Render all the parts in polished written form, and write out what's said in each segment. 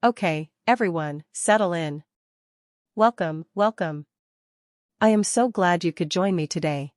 Okay, everyone, settle in. Welcome, welcome. I am so glad you could join me today.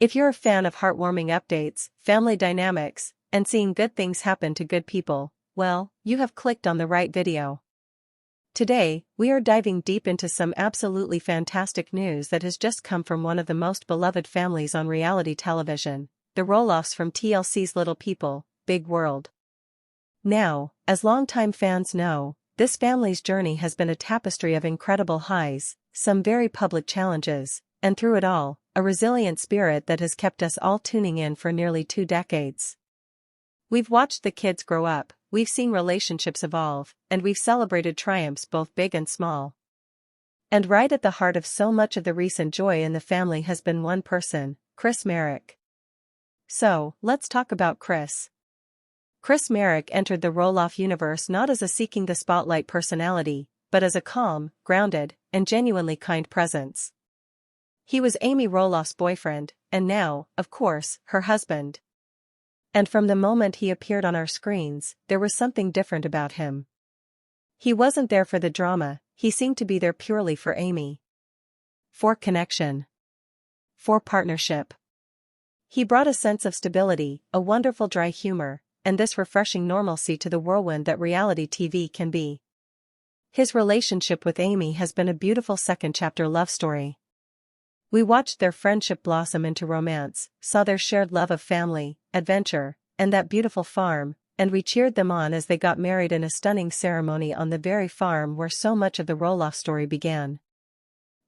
If you're a fan of heartwarming updates, family dynamics, and seeing good things happen to good people, well, you have clicked on the right video. Today, we are diving deep into some absolutely fantastic news that has just come from one of the most beloved families on reality television, the Roloffs from TLC's Little People, Big World. Now, as longtime fans know, this family's journey has been a tapestry of incredible highs, some very public challenges, and through it all, a resilient spirit that has kept us all tuning in for nearly 2 decades. We've watched the kids grow up, we've seen relationships evolve, and we've celebrated triumphs both big and small. And right at the heart of so much of the recent joy in the family has been one person, Marek. So, let's talk about Chris. Marek entered the Roloff universe not as a seeking the spotlight personality, but as a calm, grounded, and genuinely kind presence. He was Amy Roloff's boyfriend, and now, of course, her husband. And from the moment he appeared on our screens, there was something different about him. He wasn't there for the drama, he seemed to be there purely for Amy. For connection. For partnership. He brought a sense of stability, a wonderful dry humor, and this refreshing normalcy to the whirlwind that reality TV can be. His relationship with Amy has been a beautiful second-chapter love story. We watched their friendship blossom into romance, saw their shared love of family, adventure, and that beautiful farm, and we cheered them on as they got married in a stunning ceremony on the very farm where so much of the Roloff story began.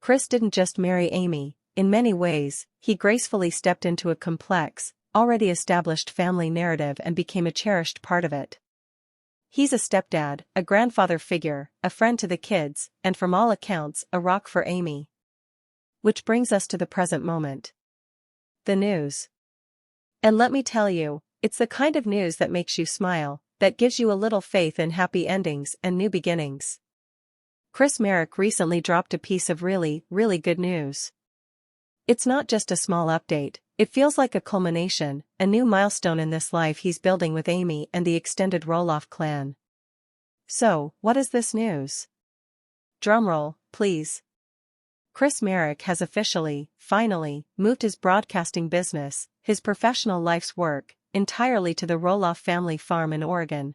Chris didn't just marry Amy, in many ways, he gracefully stepped into a complex, already established family narrative and became a cherished part of it. He's a stepdad, a grandfather figure, a friend to the kids, and from all accounts, a rock for Amy. Which brings us to the present moment. The news. And let me tell you, it's the kind of news that makes you smile, that gives you a little faith in happy endings and new beginnings. Marek recently dropped a piece of really, really good news. It's not just a small update, it feels like a culmination, a new milestone in this life he's building with Amy and the extended Roloff clan. So, what is this news? Drumroll, please. Marek has officially, finally, moved his broadcasting business, his professional life's work, entirely to the Roloff family farm in Oregon.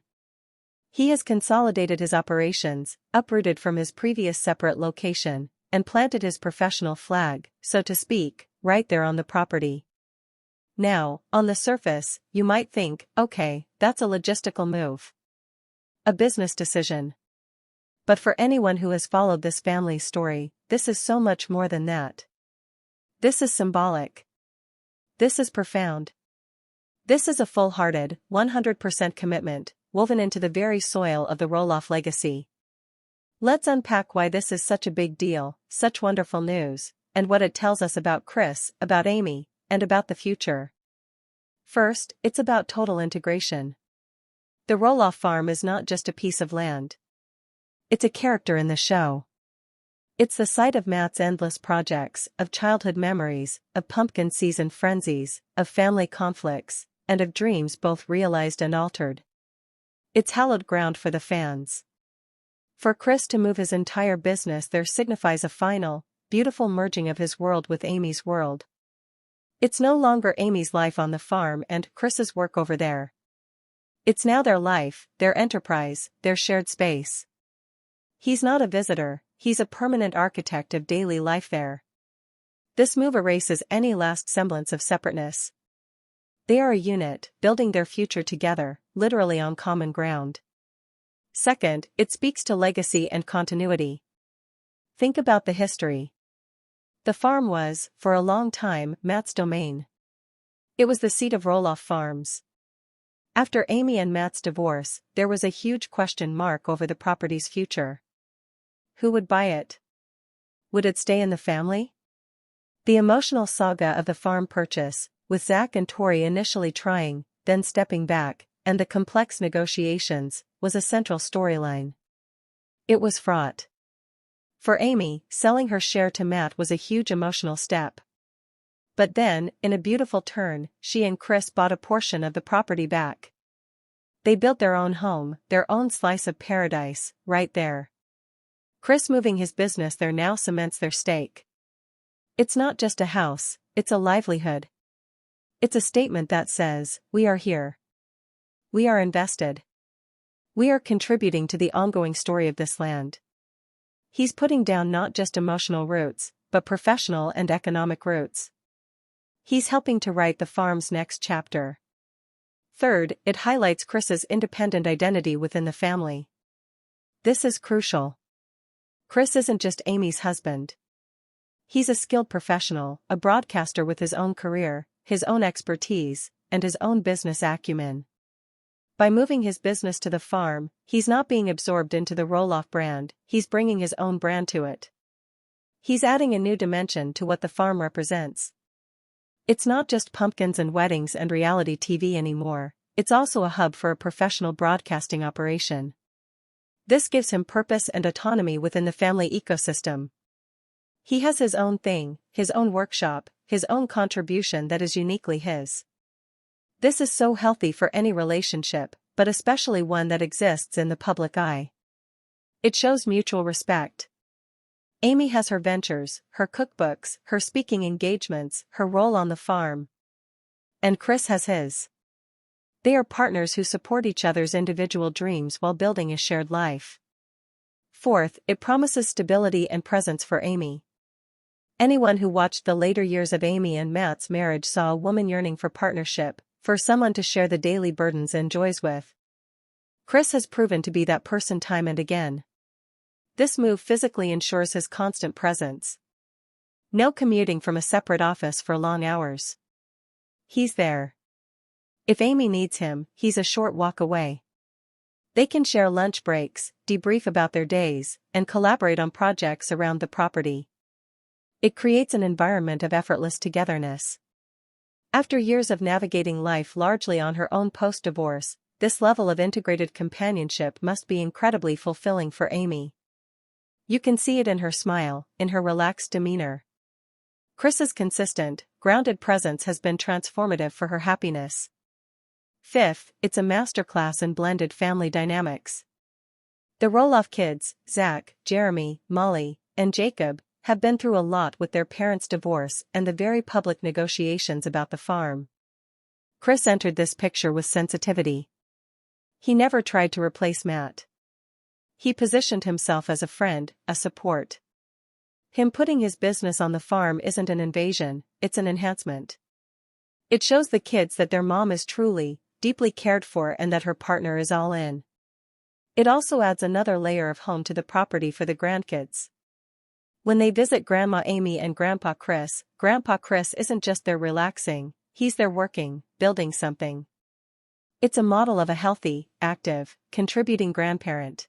He has consolidated his operations, uprooted from his previous separate location, and planted his professional flag, so to speak, right there on the property. Now, on the surface, you might think, okay, that's a logistical move. A business decision. But for anyone who has followed this family's story, this is so much more than that. This is symbolic. This is profound. This is a full-hearted, 100% commitment, woven into the very soil of the Roloff legacy. Let's unpack why this is such a big deal, such wonderful news, and what it tells us about Chris, about Amy, and about the future. First, it's about total integration. The Roloff farm is not just a piece of land. It's a character in the show. It's the site of Matt's endless projects, of childhood memories, of pumpkin season frenzies, of family conflicts, and of dreams both realized and altered. It's hallowed ground for the fans. For Chris to move his entire business there signifies a final, beautiful merging of his world with Amy's world. It's no longer Amy's life on the farm and Chris's work over there. It's now their life, their enterprise, their shared space. He's not a visitor, he's a permanent architect of daily life there. This move erases any last semblance of separateness. They are a unit, building their future together, literally on common ground. Second, it speaks to legacy and continuity. Think about the history. The farm was, for a long time, Matt's domain. It was the seat of Roloff Farms. After Amy and Matt's divorce, there was a huge question mark over the property's future. Who would buy it? Would it stay in the family? The emotional saga of the farm purchase, with Zach and Tori initially trying, then stepping back, and the complex negotiations, was a central storyline. It was fraught. For Amy, selling her share to Matt was a huge emotional step. But then, in a beautiful turn, she and Chris bought a portion of the property back. They built their own home, their own slice of paradise, right there. Chris moving his business there now cements their stake. It's not just a house, it's a livelihood. It's a statement that says, we are here. We are invested. We are contributing to the ongoing story of this land. He's putting down not just emotional roots, but professional and economic roots. He's helping to write the farm's next chapter. Third, it highlights Chris's independent identity within the family. This is crucial. Chris isn't just Amy's husband. He's a skilled professional, a broadcaster with his own career, his own expertise, and his own business acumen. By moving his business to the farm, he's not being absorbed into the Roloff brand, he's bringing his own brand to it. He's adding a new dimension to what the farm represents. It's not just pumpkins and weddings and reality TV anymore, it's also a hub for a professional broadcasting operation. This gives him purpose and autonomy within the family ecosystem. He has his own thing, his own workshop, his own contribution that is uniquely his. This is so healthy for any relationship, but especially one that exists in the public eye. It shows mutual respect. Amy has her ventures, her cookbooks, her speaking engagements, her role on the farm. And Chris has his. They are partners who support each other's individual dreams while building a shared life. Fourth, it promises stability and presence for Amy. Anyone who watched the later years of Amy and Matt's marriage saw a woman yearning for partnership, for someone to share the daily burdens and joys with. Chris has proven to be that person time and again. This move physically ensures his constant presence. No commuting from a separate office for long hours. He's there. If Amy needs him, he's a short walk away. They can share lunch breaks, debrief about their days, and collaborate on projects around the property. It creates an environment of effortless togetherness. After years of navigating life largely on her own post-divorce, this level of integrated companionship must be incredibly fulfilling for Amy. You can see it in her smile, in her relaxed demeanor. Chris's consistent, grounded presence has been transformative for her happiness. Fifth, it's a masterclass in blended family dynamics. The Roloff kids, Zach, Jeremy, Molly, and Jacob, have been through a lot with their parents' divorce and the very public negotiations about the farm. Chris entered this picture with sensitivity. He never tried to replace Matt. He positioned himself as a friend, a support. Him putting his business on the farm isn't an invasion, it's an enhancement. It shows the kids that their mom is truly, deeply cared for and that her partner is all in. It also adds another layer of home to the property for the grandkids. When they visit Grandma Amy and Grandpa Chris isn't just there relaxing, he's there working, building something. It's a model of a healthy, active, contributing grandparent.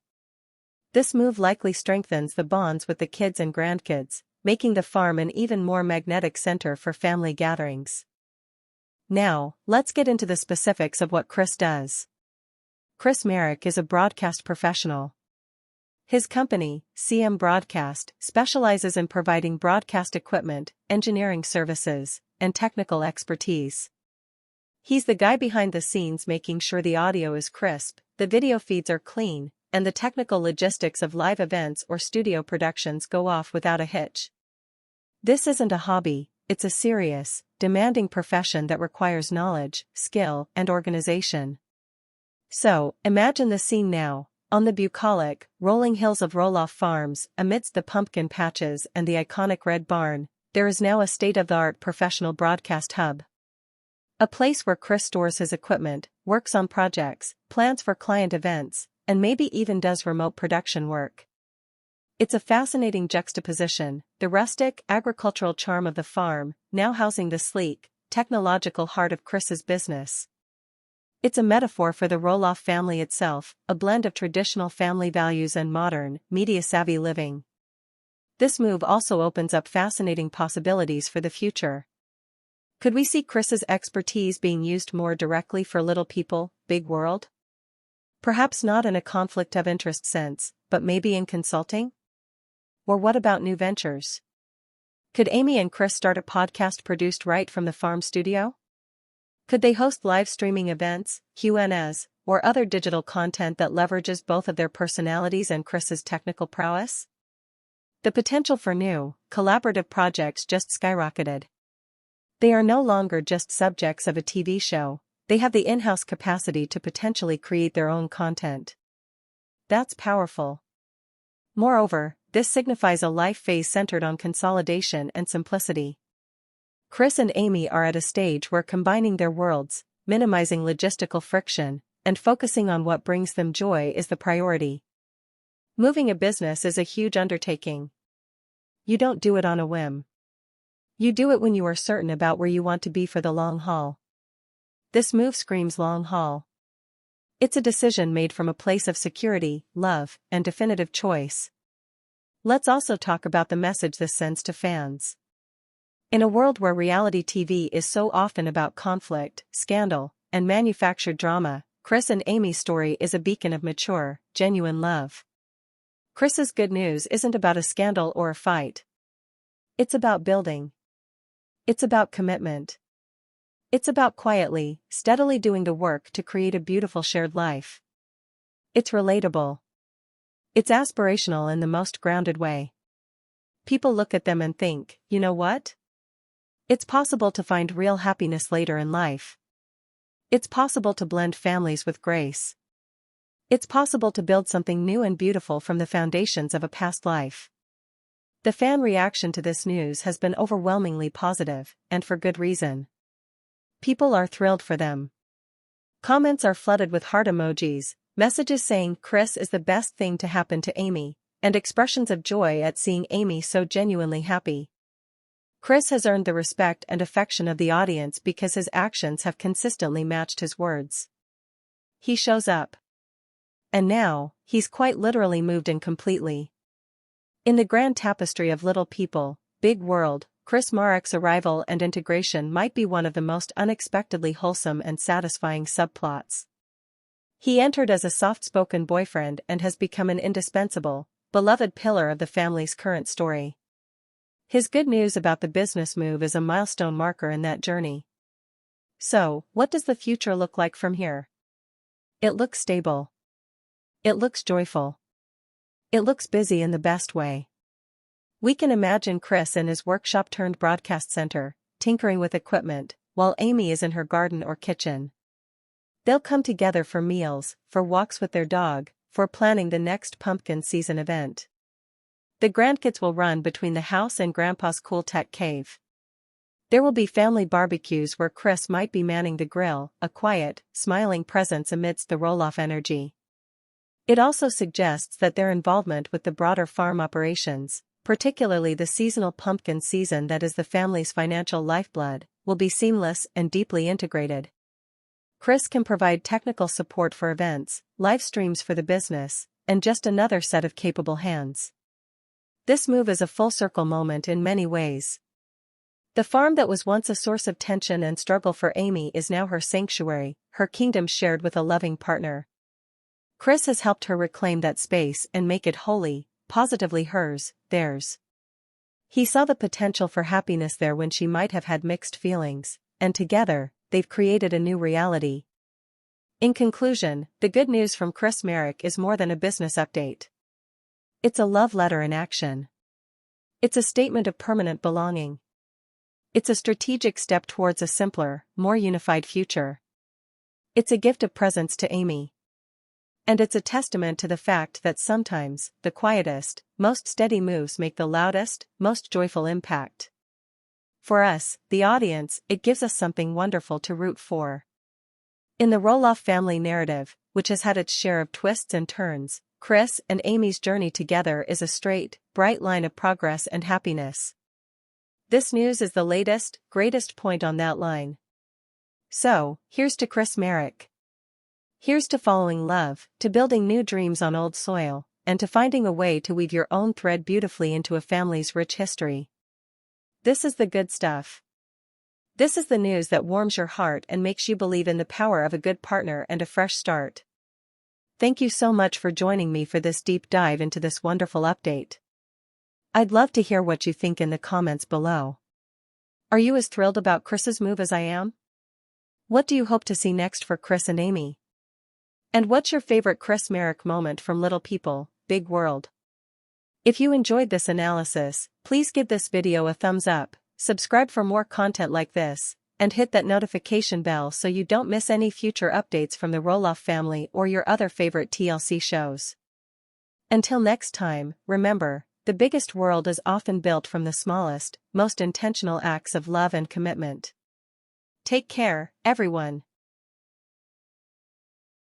This move likely strengthens the bonds with the kids and grandkids, making the farm an even more magnetic center for family gatherings. Now, let's get into the specifics of what Chris does. Chris Marek is a broadcast professional. His company, CM Broadcast, specializes in providing broadcast equipment, engineering services, and technical expertise. He's the guy behind the scenes making sure the audio is crisp, the video feeds are clean, and the technical logistics of live events or studio productions go off without a hitch. This isn't a hobby, it's a serious, demanding profession that requires knowledge, skill, and organization. So, imagine the scene now. On the bucolic, rolling hills of Roloff Farms, amidst the pumpkin patches and the iconic red barn, there is now a state-of-the-art professional broadcast hub. A place where Chris stores his equipment, works on projects, plans for client events, and maybe even does remote production work. It's a fascinating juxtaposition, the rustic, agricultural charm of the farm, now housing the sleek, technological heart of Chris's business. It's a metaphor for the Roloff family itself, a blend of traditional family values and modern, media-savvy living. This move also opens up fascinating possibilities for the future. Could we see Chris's expertise being used more directly for little people, big world? Perhaps not in a conflict of interest sense, but maybe in consulting? Or what about new ventures? Could Amy and Chris start a podcast produced right from the farm studio? Could they host live streaming events, Q&As, or other digital content that leverages both of their personalities and Chris's technical prowess? The potential for new, collaborative projects just skyrocketed. They are no longer just subjects of a TV show, they have the in-house capacity to potentially create their own content. That's powerful. Moreover, this signifies a life phase centered on consolidation and simplicity. Chris and Amy are at a stage where combining their worlds, minimizing logistical friction, and focusing on what brings them joy is the priority. Moving a business is a huge undertaking. You don't do it on a whim. You do it when you are certain about where you want to be for the long haul. This move screams long haul. It's a decision made from a place of security, love, and definitive choice. Let's also talk about the message this sends to fans. In a world where reality TV is so often about conflict, scandal, and manufactured drama, Chris and Amy's story is a beacon of mature, genuine love. Chris's good news isn't about a scandal or a fight. It's about building. It's about commitment. It's about quietly, steadily doing the work to create a beautiful shared life. It's relatable. It's aspirational in the most grounded way. People look at them and think, you know what? It's possible to find real happiness later in life. It's possible to blend families with grace. It's possible to build something new and beautiful from the foundations of a past life. The fan reaction to this news has been overwhelmingly positive, and for good reason. People are thrilled for them. Comments are flooded with heart emojis, messages saying Chris is the best thing to happen to Amy, and expressions of joy at seeing Amy so genuinely happy. Chris has earned the respect and affection of the audience because his actions have consistently matched his words. He shows up. And now, he's quite literally moved in completely. In the grand tapestry of little people, big world, Marek's arrival and integration might be one of the most unexpectedly wholesome and satisfying subplots. He entered as a soft-spoken boyfriend and has become an indispensable, beloved pillar of the family's current story. His good news about the business move is a milestone marker in that journey. So, what does the future look like from here? It looks stable. It looks joyful. It looks busy in the best way. We can imagine Chris in his workshop-turned-broadcast center, tinkering with equipment, while Amy is in her garden or kitchen. They'll come together for meals, for walks with their dog, for planning the next pumpkin season event. The grandkids will run between the house and Grandpa's cool tech cave. There will be family barbecues where Chris might be manning the grill, a quiet, smiling presence amidst the Roloff energy. It also suggests that their involvement with the broader farm operations, particularly the seasonal pumpkin season that is the family's financial lifeblood, will be seamless and deeply integrated. Chris can provide technical support for events, live streams for the business, and just another set of capable hands. This move is a full-circle moment in many ways. The farm that was once a source of tension and struggle for Amy is now her sanctuary, her kingdom shared with a loving partner. Chris has helped her reclaim that space and make it wholly, positively hers, theirs. He saw the potential for happiness there when she might have had mixed feelings, and together, they've created a new reality. In conclusion, the good news from Marek is more than a business update. It's a love letter in action. It's a statement of permanent belonging. It's a strategic step towards a simpler, more unified future. It's a gift of presence to Amy. And it's a testament to the fact that sometimes, the quietest, most steady moves make the loudest, most joyful impact. For us, the audience, it gives us something wonderful to root for. In the Roloff family narrative, which has had its share of twists and turns, Chris and Amy's journey together is a straight, bright line of progress and happiness. This news is the latest, greatest point on that line. So, here's to Marek. Here's to following love, to building new dreams on old soil, and to finding a way to weave your own thread beautifully into a family's rich history. This is the good stuff. This is the news that warms your heart and makes you believe in the power of a good partner and a fresh start. Thank you so much for joining me for this deep dive into this wonderful update. I'd love to hear what you think in the comments below. Are you as thrilled about Chris's move as I am? What do you hope to see next for Chris and Amy? And what's your favorite Chris Marek moment from Little People, Big World? If you enjoyed this analysis, please give this video a thumbs up, subscribe for more content like this, and hit that notification bell so you don't miss any future updates from the Roloff family or your other favorite TLC shows. Until next time, remember, the biggest world is often built from the smallest, most intentional acts of love and commitment. Take care, everyone.